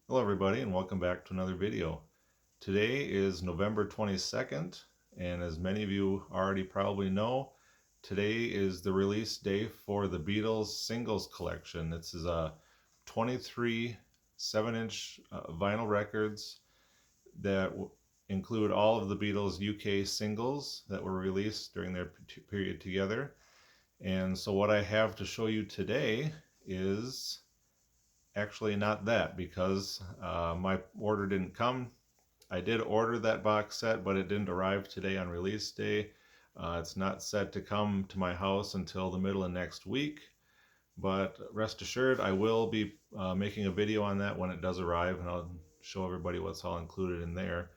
Hello everybody and welcome back to another video. Today is November 22nd, and as many of you already probably know, today is the release day for the Beatles Singles Collection. This is a 23 7-inch vinyl records that include all of the Beatles UK singles that were released during their period together. And so what I have to show you today is actually not that, because my order didn't come. I did order that box set, but it didn't arrive today on release day. It's not set to come to my house until the middle of next week, but rest assured I will be making a video on that when it does arrive, and I'll show everybody what's all included in there.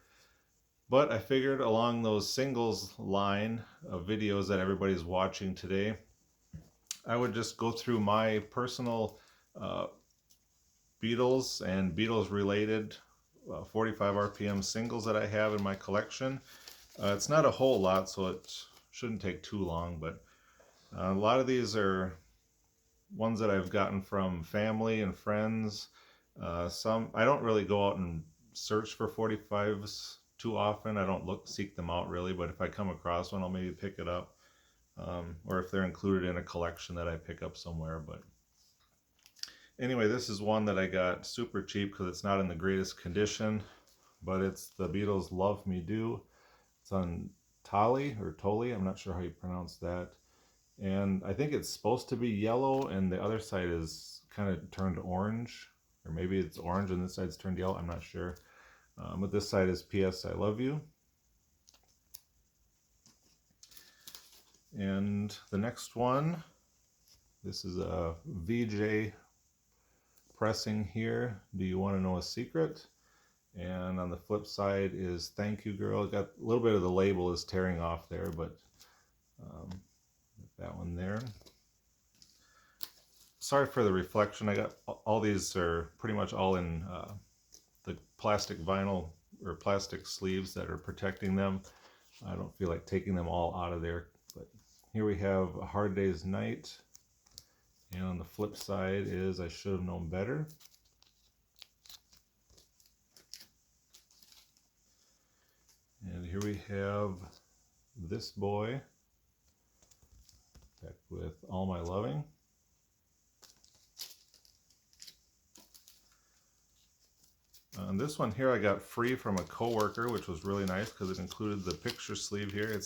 But I figured along those singles line of videos that everybody's watching today, I would just go through my personal Beatles and Beatles related 45 RPM singles that I have in my collection. It's not a whole lot, so it shouldn't take too long, but a lot of these are ones that I've gotten from family and friends. Some I don't really go out and search for 45s too often. I don't seek them out really, but if I come across one, I'll maybe pick it up, or if they're included in a collection that I pick up somewhere. But anyway, this is one that I got super cheap because it's not in the greatest condition, but it's the Beatles Love Me Do. It's on Tolly or Tolly, I'm not sure how you pronounce that. And I think it's supposed to be yellow and the other side is kind of turned orange, or maybe it's orange and this side's turned yellow, I'm not sure. But this side is P.S. I Love You. And the next one, this is a VJ pressing here, Do You Want to Know a Secret? And on the flip side is Thank You Girl. Got a little bit of the label is tearing off there, but that one there. Sorry for the reflection. I got all these are pretty much all in the plastic vinyl or plastic sleeves that are protecting them. I don't feel like taking them all out of there, but here we have A Hard Day's Night. And on the flip side is I Should Have Known Better. And here we have This Boy, back with All My Loving. On this one here I got free from a coworker, which was really nice because it included the picture sleeve here.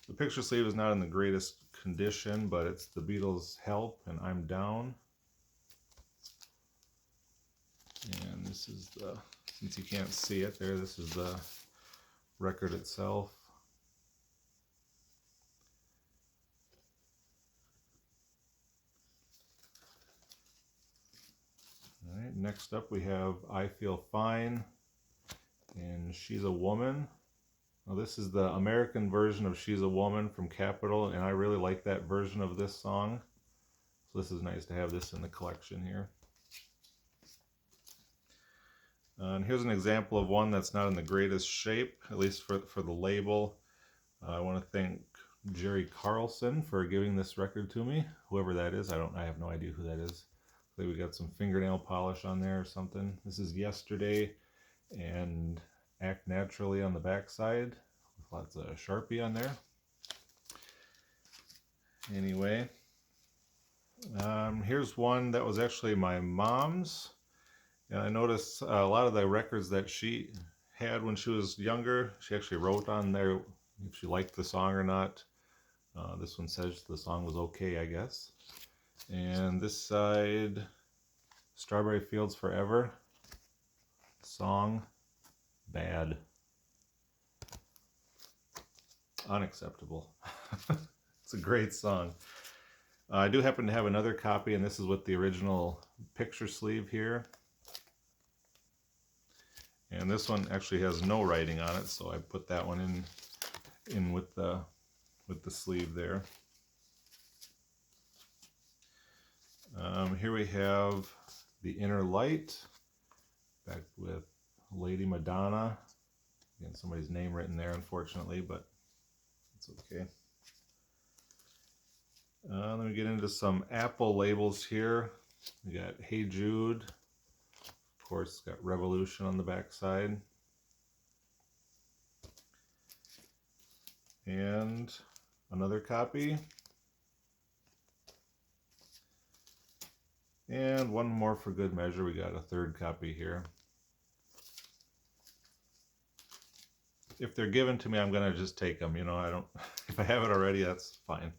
The picture sleeve is not in the greatest condition, but it's the Beatles Help and I'm Down. And this is the, since you can't see it there, this is the record itself. All right, next up we have I Feel Fine and She's a Woman. Now this is the American version of She's a Woman from Capitol, and I really like that version of this song. So this is nice to have this in the collection here. And here's an example of one that's not in the greatest shape, at least for the label. I want to thank Jerry Carlson for giving this record to me, whoever that is. I have no idea who that is. Maybe we got some fingernail polish on there or something. This is Yesterday and Act Naturally on the back side, with lots of Sharpie on there. Anyway, here's one that was actually my mom's. And I noticed a lot of the records that she had when she was younger, she actually wrote on there if she liked the song or not. This one says the song was okay, I guess. And this side, Strawberry Fields Forever. Song, bad. Unacceptable. It's a great song. I do happen to have another copy, and this is with the original picture sleeve here. And this one actually has no writing on it, so I put that one in with the sleeve there. Here we have The Inner Light, back with Lady Madonna. Again, somebody's name written there, unfortunately, but it's okay. Let me get into some Apple labels here. We got Hey Jude, Of course, got Revolution on the back side. And another copy. And one more for good measure. We got a third copy here. If they're given to me, I'm gonna just take them. You know, I don't. If I have it already, that's fine.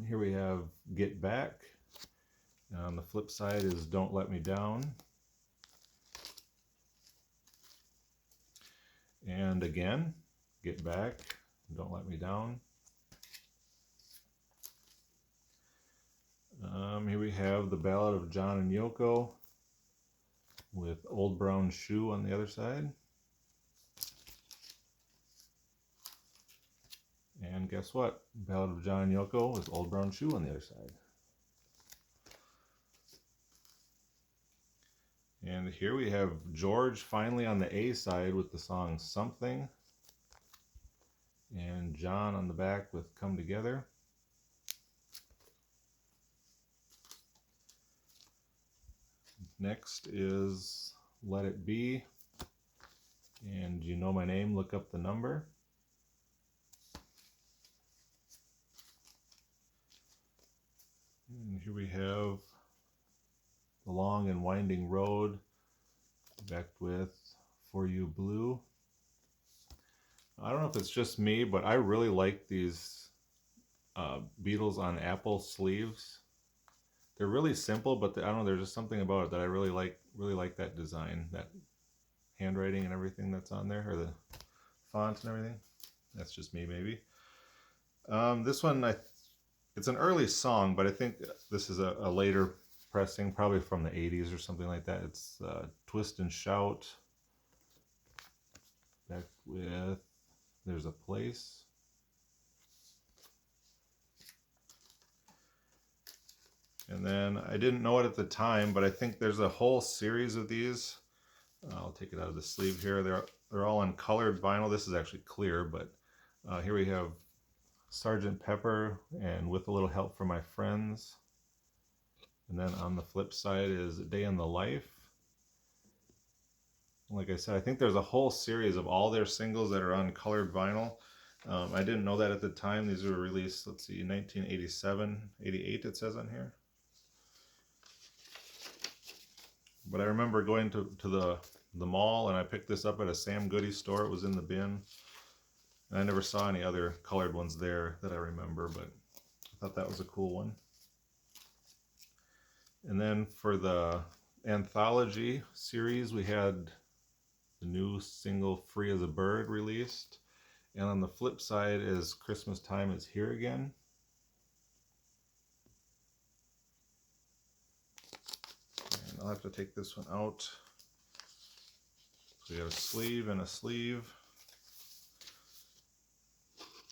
Here we have Get Back. And on the flip side is Don't Let Me Down. And again, Get Back, Don't Let Me Down. Here we have the Ballad of John and Yoko with Old Brown Shoe on the other side. And guess what? Ballad of John and Yoko with Old Brown Shoe on the other side. And here we have George finally on the A side with the song Something. And John on the back with Come Together. Next is Let It Be. And You Know My Name, Look Up the Number. And here we have The Long and Winding Road, backed with For You Blue. I don't know if it's just me, but I really like these Beatles on Apple sleeves. They're really simple, but I don't know, there's just something about it that I really like that design, that handwriting and everything that's on there, or the font and everything. That's just me, maybe. This one, it's an early song, but I think this is a later pressing, probably from the 80s or something like that. It's Twist and Shout, back with There's a Place. And then I didn't know it at the time, but I think there's a whole series of these. I'll take it out of the sleeve here. They're all on colored vinyl. This is actually clear, but here we have Sgt. Pepper and With a Little Help from My Friends. And then on the flip side is A Day in the Life. Like I said, I think there's a whole series of all their singles that are on colored vinyl. I didn't know that at the time. These were released, let's see, 1987, 88 it says on here. But I remember going to the mall, and I picked this up at a Sam Goody store. It was in the bin. And I never saw any other colored ones there that I remember, but I thought that was a cool one. And then for the anthology series, we had the new single Free as a Bird released. And on the flip side is Christmas Time Is Here Again. And I'll have to take this one out. So we have a sleeve and a sleeve.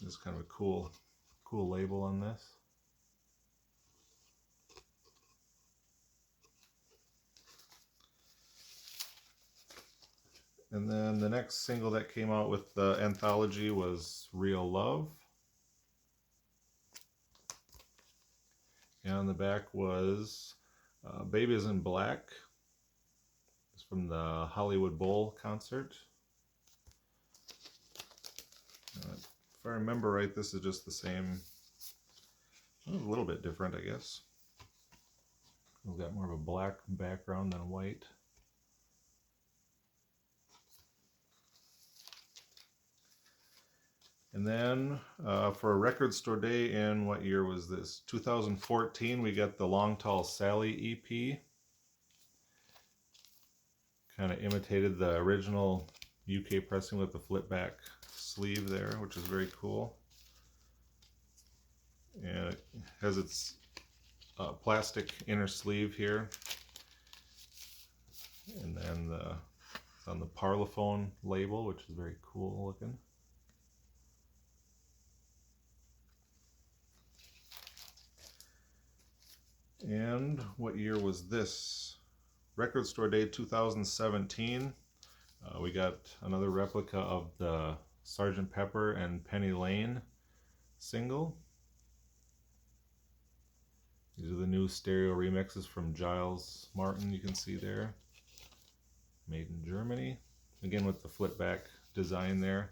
There's kind of a cool label on this. And then the next single that came out with the anthology was Real Love. And on the back was Baby Is in Black. It's from the Hollywood Bowl concert. If I remember right, this is just the same, a little bit different, I guess. We've got more of a black background than white. And then for a record store day in, what year was this? 2014, we got the Long Tall Sally EP. Kind of imitated the original UK pressing with the flip back sleeve there, which is very cool. And it has its plastic inner sleeve here. And then it's on the Parlophone label, which is very cool looking. And what year was this? Record Store Day 2017. We got another replica of the Sgt. Pepper and Penny Lane single. These are the new stereo remixes from Giles Martin, you can see there. made in Germany. Again with the flip back design there.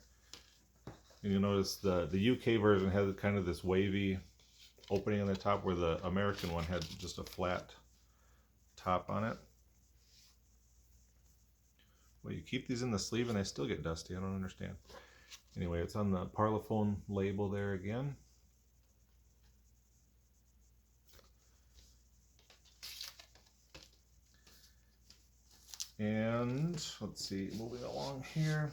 And you'll notice the UK version has kind of this wavy opening on the top, where the American one had just a flat top on it. Well, you keep these in the sleeve and they still get dusty. I don't understand. Anyway, it's on the Parlophone label there again. And let's see, moving along here.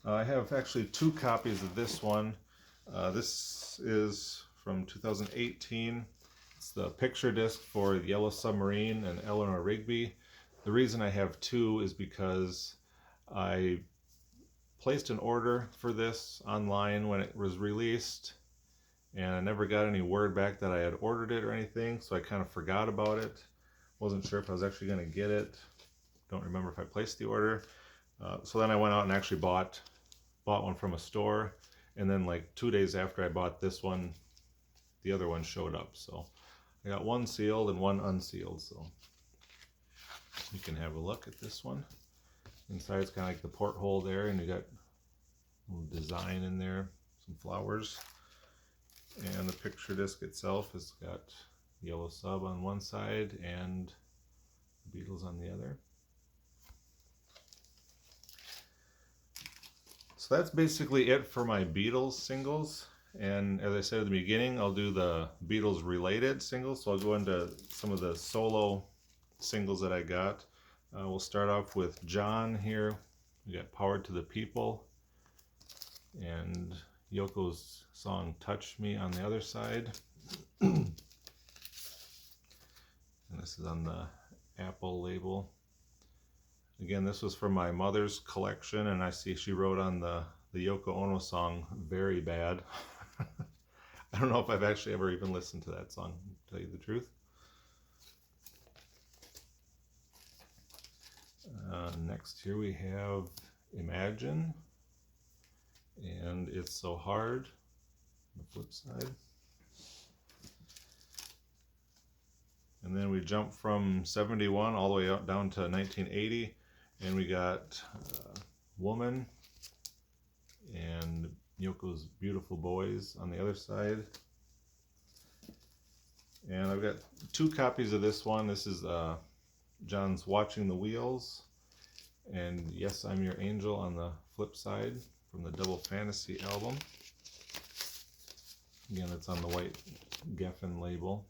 I have actually 2 copies of this one. This is from 2018. It's the picture disc for the Yellow Submarine and Eleanor Rigby. The reason I have 2 is because I placed an order for this online when it was released, and I never got any word back that I had ordered it or anything, so I kind of forgot about it. Wasn't sure if I was actually going to get it. Don't remember if I placed the order. So then I went out and actually bought one from a store, and then like 2 days after I bought this one, the other one showed up. So I got 1 sealed and 1 unsealed, so you can have a look at this one. Inside it's kind of like the porthole there, and you got a little design in there, some flowers. And the picture disc itself has got Yellow Sub on one side and the Beatles on the other. So that's basically it for my Beatles singles. And as I said at the beginning, I'll do the Beatles related singles. So I'll go into some of the solo singles that I got. We'll start off with John here. We got Power to the People and Yoko's song Touch Me on the other side. And this is on the Apple label. Again, this was from my mother's collection, and I see she wrote on the Yoko Ono song, Very Bad. I don't know if I've actually ever even listened to that song, to tell you the truth. Next here we have Imagine, and It's So Hard, on the flip side. And then we jump from 71 all the way up down to 1980, and we got Woman and Yoko's Beautiful Boys on the other side. And I've got 2 copies of this one. This is John's Watching the Wheels and Yes, I'm Your Angel on the flip side from the Double Fantasy album. Again, it's on the white Geffen label.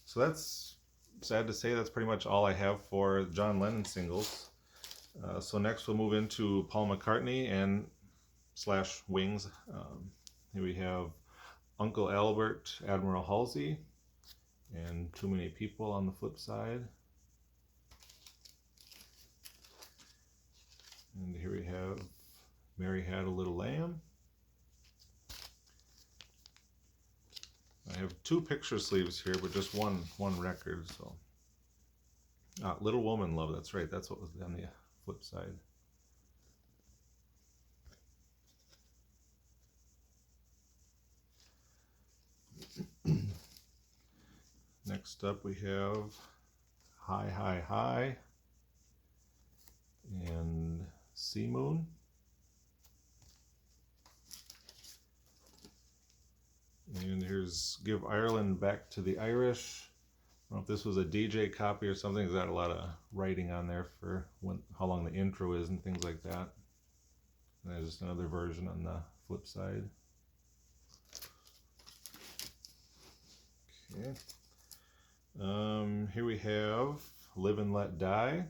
So that's, sad to say, that's pretty much all I have for John Lennon singles. So next we'll move into Paul McCartney and / Wings. Here we have Uncle Albert, Admiral Halsey, and Too Many People on the flip side. And here we have Mary Had a Little Lamb. I have 2 picture sleeves here, but just one record. So, Little Woman Love. That's right. That's what was on the flip side. Next up, we have Hi Hi Hi and Sea Moon. And here's Give Ireland Back to the Irish. I don't know if this was a DJ copy or something. It's got a lot of writing on there for how long the intro is and things like that. And there's just another version on the flip side. Okay. Here we have Live and Let Die,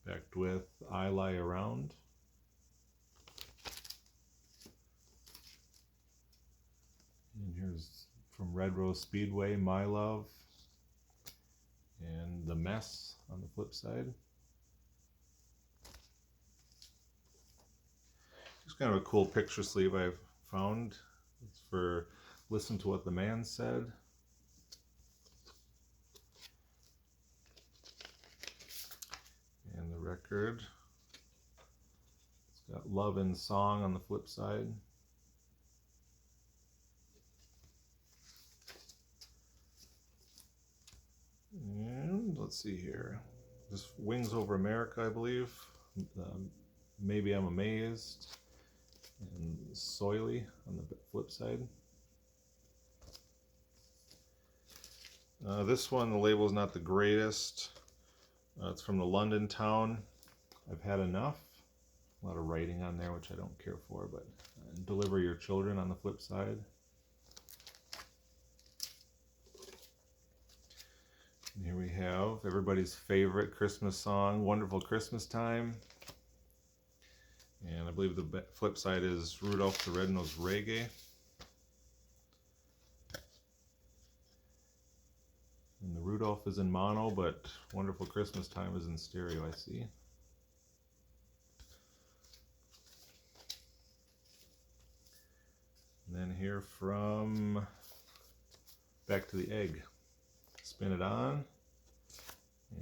backed with I Lie Around. And here's from Red Rose Speedway, My Love, and The Mess on the flip side. Just kind of a cool picture sleeve I've found. It's for Listen to What the Man Said. And the record. It's got Love and Song on the flip side. let's see here. Just Wings Over America, I believe. Maybe I'm Amazed. And Soily on the flip side. This one, the label is not the greatest. It's from the London town. I've Had Enough. A lot of writing on there, which I don't care for, but Deliver Your Children on the flip side. And here we have everybody's favorite Christmas song, Wonderful Christmas Time. And I believe the flip side is Rudolph the Red-Nosed Reggae. And the Rudolph is in mono, but Wonderful Christmas Time is in stereo, I see. And then here from Back to the Egg. Spin it on,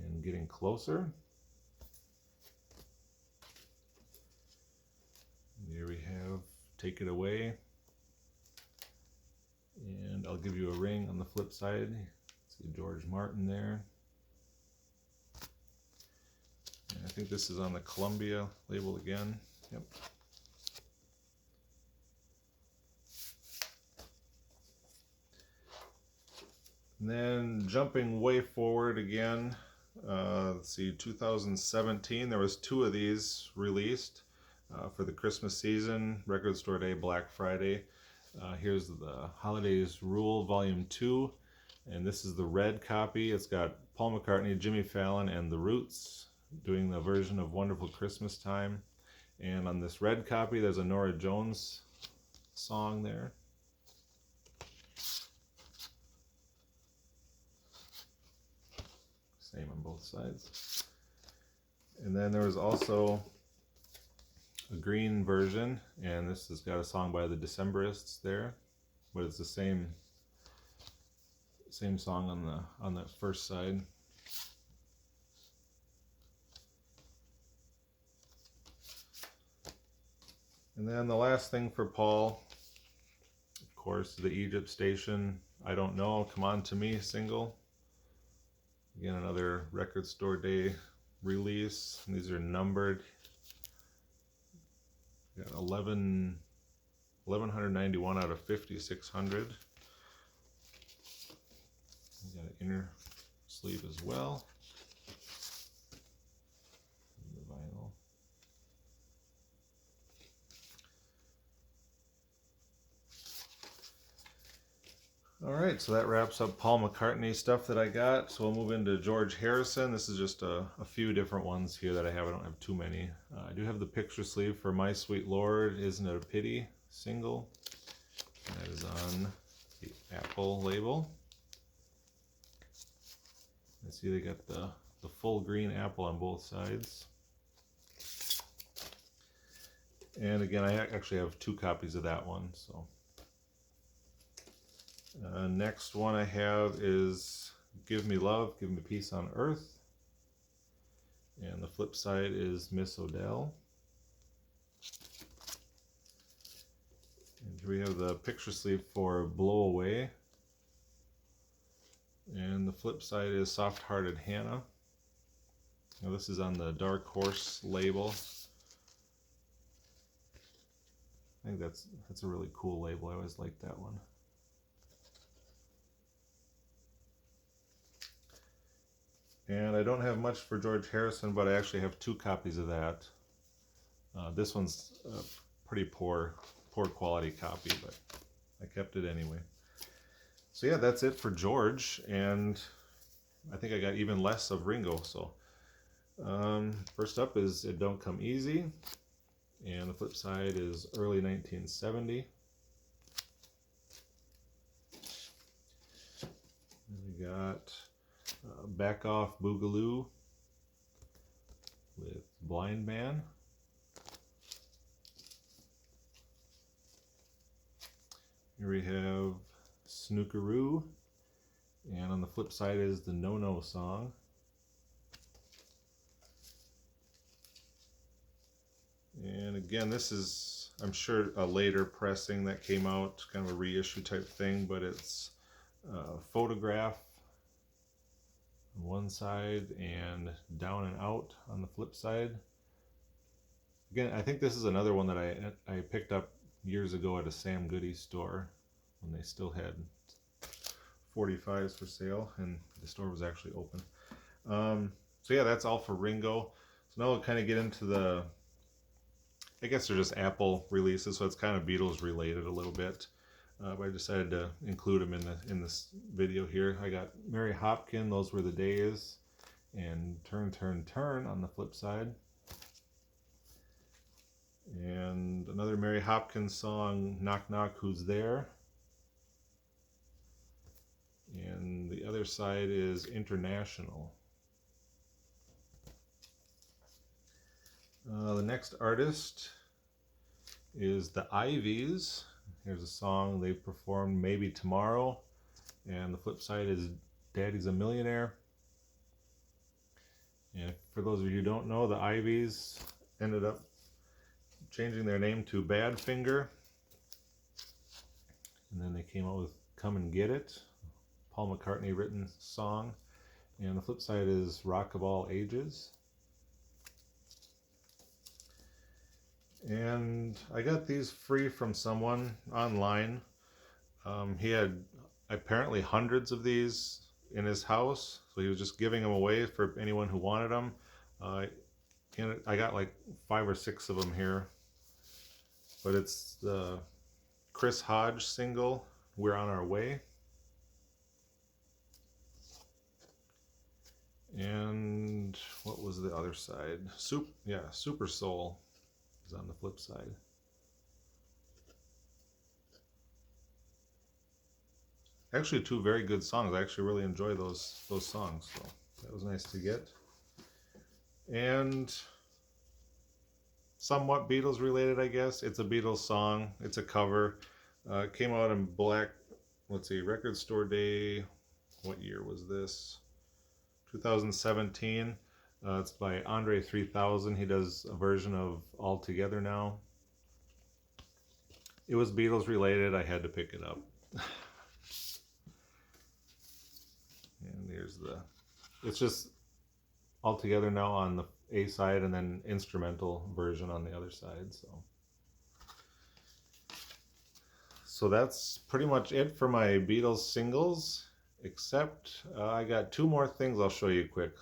and Getting Closer. And here we have Take It Away. And I'll Give You a Ring on the flip side. See George Martin there. And I think this is on the Columbia label again. Yep. And then jumping way forward again, let's see, 2017, there was 2 of these released for the Christmas season, Record Store Day, Black Friday. Here's the Holidays Rule Volume 2, and this is the red copy. It's got Paul McCartney, Jimmy Fallon, and The Roots doing the version of Wonderful Christmas Time. And on this red copy, there's a Norah Jones song there. Same on both sides. And then there was also a green version, and this has got a song by the Decemberists there, but it's the same song on that first side. And then the last thing for Paul, of course, the Egypt Station, I Don't Know, Come On To Me single. Again, another Record Store Day release. And these are numbered. We got 1191 out of 5600. We got an inner sleeve as well. The vinyl. Alright, so that wraps up Paul McCartney stuff that I got. So we'll move into George Harrison. This is just a few different ones here that I have. I don't have too many. I do have the picture sleeve for My Sweet Lord, Isn't It a Pity single. And that is on the Apple label. I see they got the full green apple on both sides. And again, I actually have 2 copies of that one. So next one I have is Give Me Love, Give Me Peace on Earth. And the flip side is Miss Odell. And here we have the picture sleeve for Blow Away. And the flip side is Soft Hearted Hannah. Now this is on the Dark Horse label. I think that's a really cool label. I always liked that one. And I don't have much for George Harrison, but I actually have 2 copies of that. This one's a pretty poor quality copy, but I kept it anyway. So yeah, that's it for George, and I think I got even less of Ringo. So first up is It Don't Come Easy, and the flip side is Early 1970. And we got Back Off Boogaloo with Blind Man. Here we have Snookeroo, and on the flip side is the No No Song. And again, this is, I'm sure, a later pressing that came out, kind of a reissue type thing, but it's Photograph on one side and Down and Out on the flip side. Again, I think this is another one that I picked up years ago at a Sam Goody store when they still had 45s for sale and the store was actually open. So yeah, that's all for Ringo. So now we'll kind of get into the, I guess they're just Apple releases, so it's kind of Beatles related a little bit. But I decided to include them in this video here. I got Mary Hopkin, Those Were the Days, and Turn, Turn, Turn on the flip side. And another Mary Hopkins song, Knock Knock, Who's There? And the other side is International. The next artist is the Ivies. Here's a song they performed, Maybe Tomorrow. And the flip side is Daddy's a Millionaire. And for those of you who don't know, the Ivies ended up changing their name to Badfinger. And then they came out with Come and Get It, Paul McCartney written song. And the flip side is Rock of All Ages. And I got these free from someone online. He had apparently hundreds of these in his house, so he was just giving them away for anyone who wanted them. I got like 5 or 6 of them here, but it's the Chris Hodge single, We're on Our Way. And what was the other side? Super Soul is on the flip side. Actually, 2 very good songs. I actually really enjoy those songs, so that was nice to get. And somewhat Beatles related, I guess. It's a Beatles song. It's a cover. It came out in black, let's see, Record Store Day. What year was this? 2017. It's by Andre 3000. He does a version of All Together Now. It was Beatles related. I had to pick it up. And here's it's just All Together Now on the A side and then instrumental version on the other side. So that's pretty much it for my Beatles singles, except I got 2 more things I'll show you quick.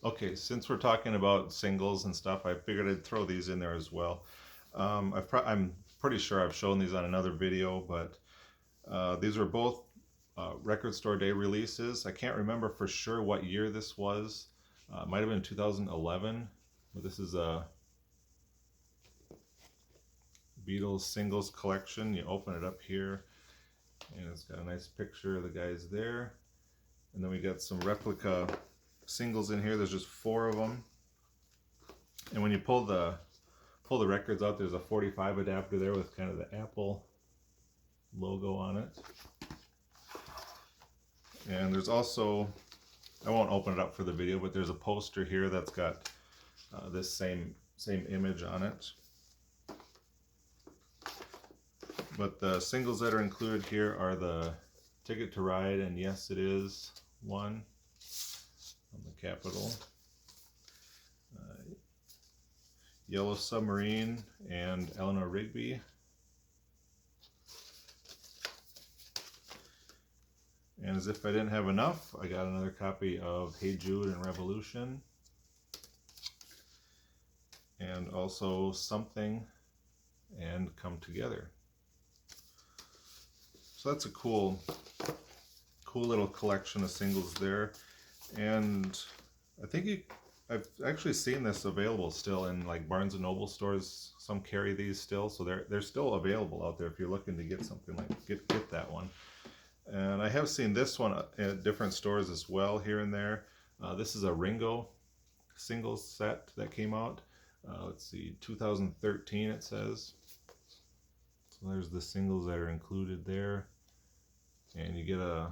Okay, since we're talking about singles and stuff, I figured I'd throw these in there as well. I'm pretty sure I've shown these on another video, but these were both Record Store Day releases. I can't remember for sure what year this was. It might have been 2011, but this is a Beatles Singles Collection. You open it up here, and it's got a nice picture of the guys there. And then we got some replica singles in here. There's just 4 of them. And when you pull the records out, there's a 45 adapter there with kind of the Apple logo on it. And there's also, I won't open it up for the video, but there's a poster here that's got this same image on it. But the singles that are included here are the Ticket to Ride and Yes It Is one on the Capitol, Yellow Submarine and Eleanor Rigby. And as if I didn't have enough, I got another copy of Hey Jude and Revolution. And also Something and Come Together. So that's a cool little collection of singles there. And I think I've actually seen this available still in like Barnes and Noble stores. Some carry these still, so they're still available out there if you're looking to get something like get that one. And I have seen this one at different stores as well, here and there. This is a Ringo singles set that came out. Let's see, 2013 it says. So there's the singles that are included there. And you get a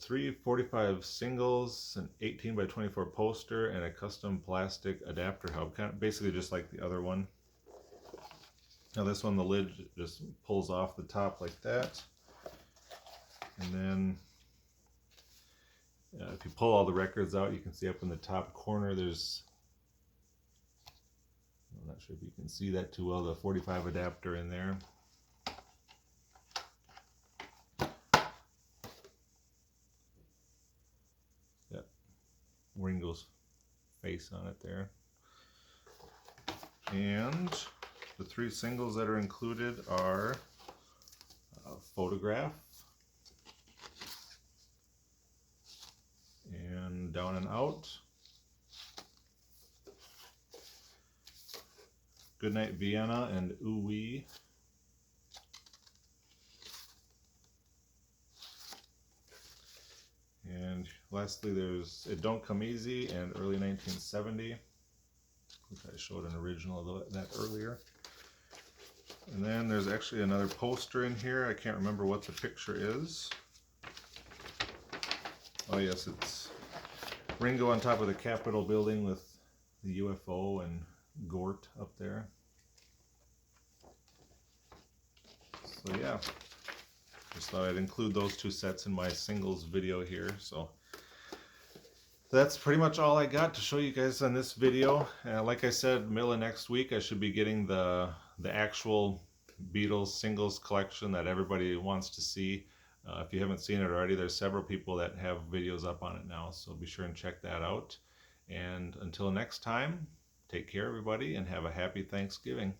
3 45 singles, an 18 by 24 poster, and a custom plastic adapter hub, kind of basically just like the other one. Now this one, the lid just pulls off the top like that. And then If you pull all the records out, you can see up in the top corner there's, I'm not sure if you can see that too well, the 45 adapter in there. Yep, Ringo's face on it there. And the 3 singles that are included are Photograph, and Down and Out, Goodnight Vienna, and Ooh Wee. And lastly, there's It Don't Come Easy and Early 1970. I think I showed an original of that earlier. And then there's actually another poster in here. I can't remember what the picture is. Oh yes, it's Ringo on top of the Capitol building with the UFO and Gort up there. So yeah, just thought I'd include those 2 sets in my singles video here. So that's pretty much all I got to show you guys on this video. Like I said, middle of next week I should be getting the actual Beatles Singles Collection that everybody wants to see. If you haven't seen it already, there's several people that have videos up on it now, so be sure and check that out. And until next time, take care everybody and have a happy Thanksgiving.